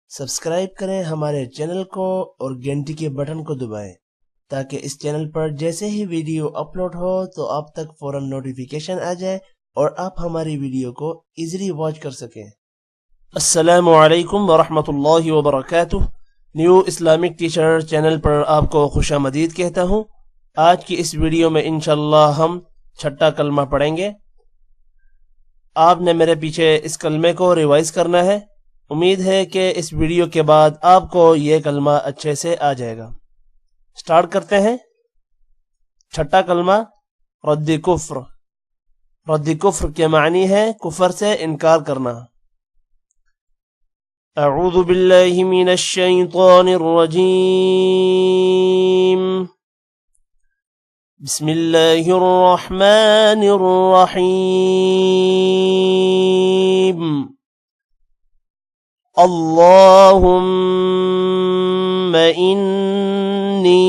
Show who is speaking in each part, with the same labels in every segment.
Speaker 1: Subscribe کریں ہمارے channel کو اور گھنٹی کے بٹن کو دبائیں تاکہ اس چینل پر جیسے ہی ویڈیو اپلوڈ ہو تو آپ تک فوراً نوٹیفیکیشن آ جائے اور آپ ہماری ویڈیو کو ایزیلی واچ کر سکیں۔ السلام علیکم ورحمۃ اللہ وبرکاتہ۔ نیو اسلامک ٹیچر چینل پر آپ کو خوش آمدید کہتا ہوں۔ آج کی اس ویڈیو میں انشاءاللہ ہم چھٹا کلمہ پڑھیں گے۔ آپ نے میرے پیچھے اس کلمے کو ریوائز کرنا ہے۔ امید ہے کہ اس ویڈیو کے بعد آپ کو یہ کلمہ اچھے سے آ جائے گا۔ سٹارٹ کرتے ہیں۔ چھٹا کلمہ رد کفر۔ رد کفر کے معنی ہے کفر سے انکار کرنا۔ اعوذ باللہ من الشیطان الرجیم، بسم اللہ الرحمن الرحیم، اللہم انی،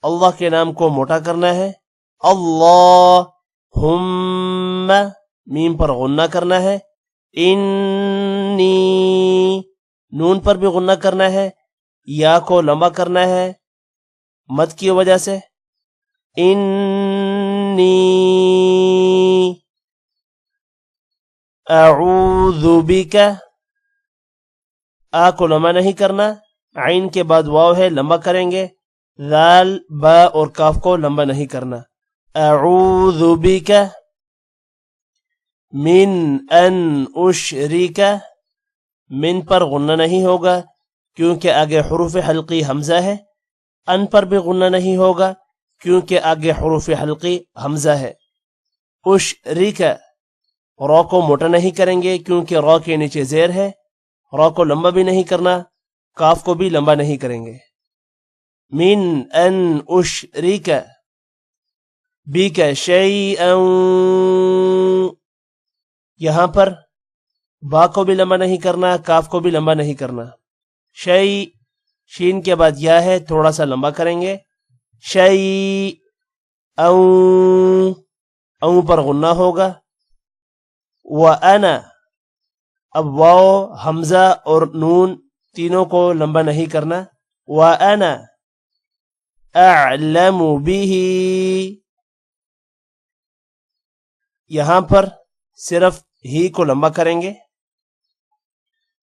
Speaker 1: اللہ کے نام کو موٹا کرنا ہے۔ اللہم، میم پر غنہ کرنا ہے۔ انی، نون پر بھی غنہ کرنا ہے۔ یا کو لمبا کرنا ہے مد کی وجہ سے۔ انی اعوذ بک، آ کو لمبا نہیں کرنا، عین کے بعد واو ہے لمبا کریں گے۔ ذال، با اور کاف کو لمبا نہیں کرنا۔ اعوذ بک من ان اشرک، من پر غنہ نہیں ہوگا کیونکہ آگے حروف حلقی حمزہ ہے۔ ان پر بھی غنہ نہیں ہوگا کیونکہ آگے حروف حلقی حمزہ ہے۔ اشرک، را کو موٹا نہیں کریں گے کیونکہ را کے نیچے زیر ہے۔ را کو لمبا بھی نہیں کرنا، کاف کو بھی لمبا نہیں کریں گے۔ من ان اشرک بک شیئا، یہاں پر با کو بھی لمبا نہیں کرنا، کاف کو بھی لمبا نہیں کرنا۔ شیء، شین کے بعد یا ہے تھوڑا سا لمبا کریں گے۔ شیئا، او پر غنہ ہوگا۔ وَأَنَا، اب واو، حمزہ اور نون تینوں کو لمبا نہیں کرنا۔ وَأَنَا أَعْلَمُ بِهِ، یہاں پر صرف ہی کو لمبا کریں گے۔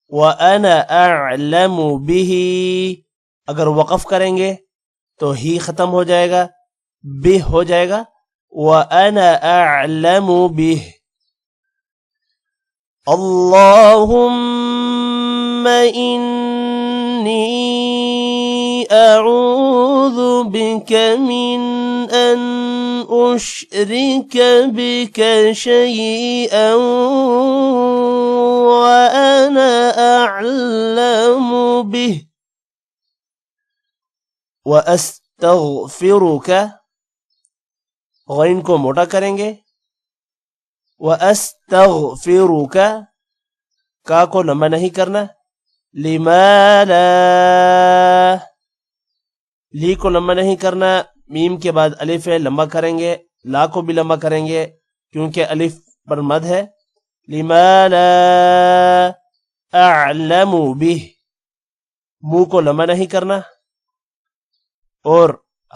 Speaker 1: وَأَنَا أَعْلَمُ بِهِ، اگر وقف کریں گے تو ہی ختم ہو جائے گا، بہ ہو جائے گا۔ وَأَنَا أَعْلَمُ بِهِ، اللہم انی اعوذ بک من ان اشرک بک شیئا وانا اعلم بہ واستغفرک، غین کو موٹا کریں گے۔ وَأَسْتَغْفِرُكَ، کا کو لمبا نہیں کرنا۔ لِمَا لَا، لی کو لمبا نہیں کرنا، میم کے بعد الف ہے لمبا کریں گے۔ لا کو بھی لمبا کریں گے کیونکہ الف پر مد ہے۔ لِمَا لَا أَعْلَمُ بِهِ، منہ کو لمبا نہیں کرنا، اور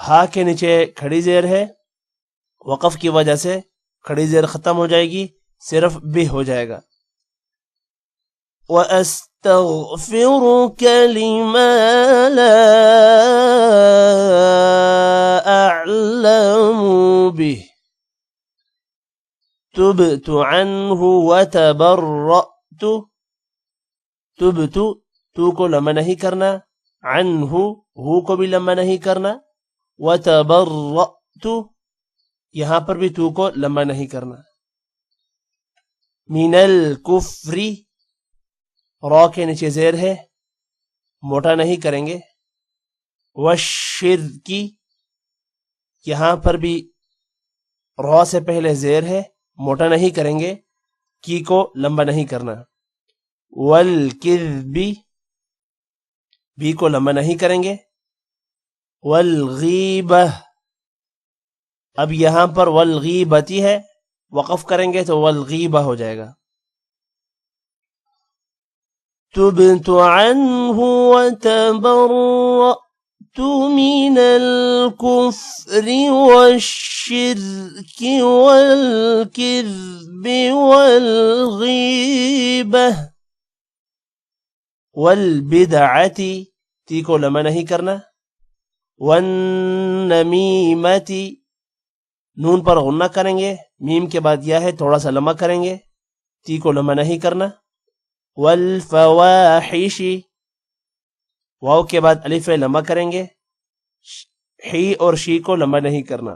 Speaker 1: ہا کے نیچے کھڑی زیر ہے، وقف کی وجہ سے کھڑی زیر ختم ہو جائے گی، صرف بہ ہو جائے گا۔ وَأَسْتَغْفِرُكَ لِمَا لَا أَعْلَمُ بِهِ تُبْتُ عَنْهُ وَتَبَرَّأْتُ، تُبْتُ، تو کو لمبا نہیں کرنا، عنہ، ہو کو بھی لمبا نہیں کرنا۔ وَتَبَرَّأْتُ، یہاں پر بھی تو کو لمبا نہیں کرنا۔ من الکفر، را کے نیچے زیر ہے، موٹا نہیں کریں گے۔ والشرک، یہاں پر بھی را سے پہلے زیر ہے، موٹا نہیں کریں گے، کی کو لمبا نہیں کرنا۔ والکذب، بی کو لمبا نہیں کریں گے۔ والغیبہ، اب یہاں پر والغیبتی ہے، وقف کریں گے تو والغیبہ ہو جائے گا۔ تبت عنه وتبرأت من الكفر والشرك والكذب والغيبة والبدعة تی کو لمع نہیں کرنا، والنمیمة نون پر غنہ کریں گے، میم کے بعد یا ہے تھوڑا سا لمع کریں گے، تی کو لمع نہیں کرنا، والفواحش واو کے بعد الف لمع کریں گے، حی اور شی کو لمع نہیں کرنا،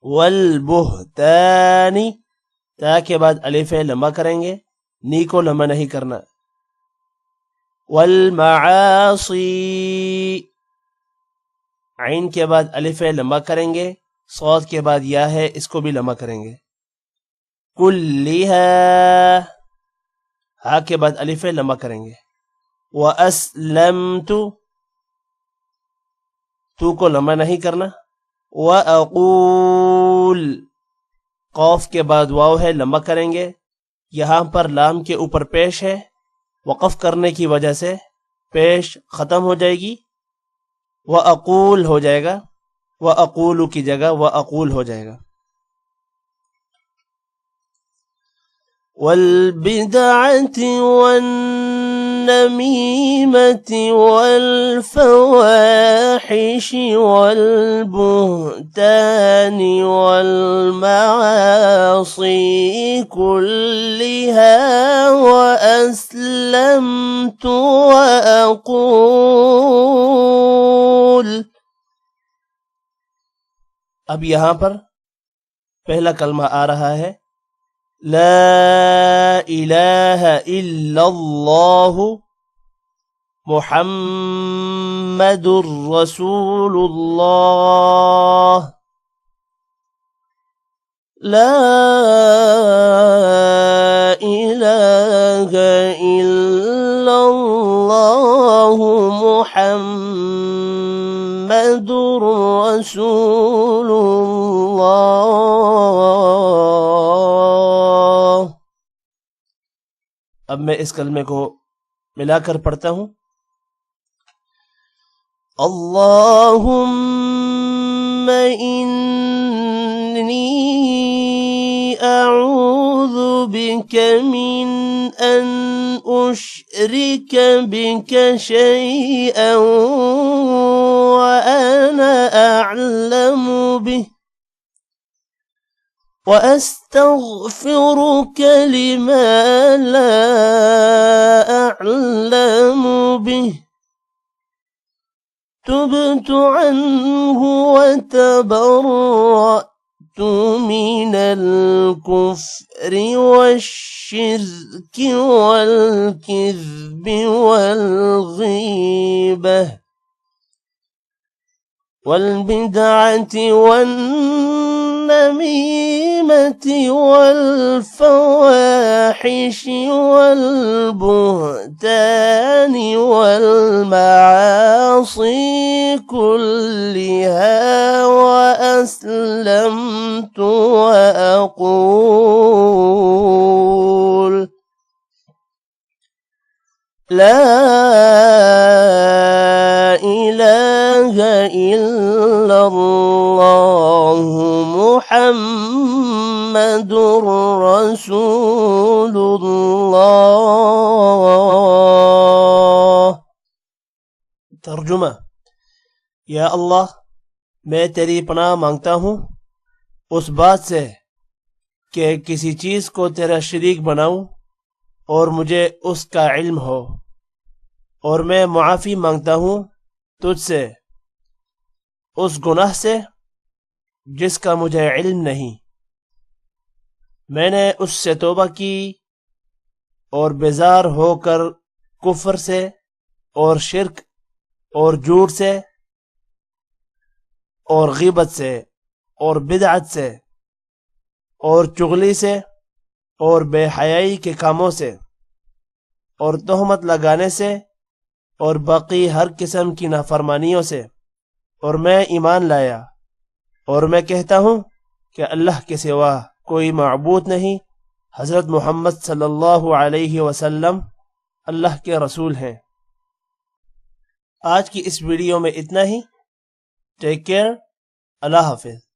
Speaker 1: والبہتان تا کے بعد الف لمع کریں گے، نی کو لمع نہیں کرنا، والمعاصی عین کے بعد الف لمع کریں گے، صاد کے بعد یا ہے اس کو بھی لمع کریں گے، کلھا ہا کے بعد الف لمع کریں گے، وَأَسْلَمْتُ تو کو لمع نہیں کرنا، وَأَقُول قوف کے بعد واو ہے لمع کریں گے، یہاں پر لام کے اوپر پیش ہے، وقف کرنے کی وجہ سے پیش ختم ہو جائے گی، وَأَقُول ہو جائے گا، وَأَقُولُ کی جگہ وَأَقُول ہو جائے گا، والبدعة والنميمة والفواحش والبهتان والمعاصي كلها وأسلمت وأقول. اب یہاں پر پہلا کلمہ آ رہا ہے لا الہ الا اللہ محمد رسول اللہ. لا الہ الا اللہ محمد رسول اللہ. اب میں اس کلمے کو ملا کر پڑھتا ہوں. اللہم انی اعوذ بک من ان اشرک بک شیئا وانا اعلم به وأستغفرك لما لا أعلم به تبت عنه وتبرأت من الكفر والشرك والكذب والغيبة والبدعة والنميمة والفواحش والبهتان والمعاصي كلها وأسلمت وأقول لا إله إلا الله محمد رسول اللہ. ترجمہ: یا اللہ، میں تیری پناہ مانگتا ہوں اس بات سے کہ کسی چیز کو تیرا شریک بناؤں اور مجھے اس کا علم ہو، اور میں معافی مانگتا ہوں تجھ سے اس گناہ سے جس کا مجھے علم نہیں. میں نے اس سے توبہ کی اور بیزار ہو کر کفر سے اور شرک اور جھوٹ سے اور غیبت سے اور بدعت سے اور چغلی سے اور بے حیائی کے کاموں سے اور تہمت لگانے سے اور باقی ہر قسم کی نافرمانیوں سے، اور میں ایمان لایا اور میں کہتا ہوں کہ اللہ کے سوا کوئی معبود نہیں، حضرت محمد صلی اللہ علیہ وسلم اللہ کے رسول ہیں۔ آج کی اس ویڈیو میں اتنا ہی۔ ٹیک کیئر، اللہ حافظ۔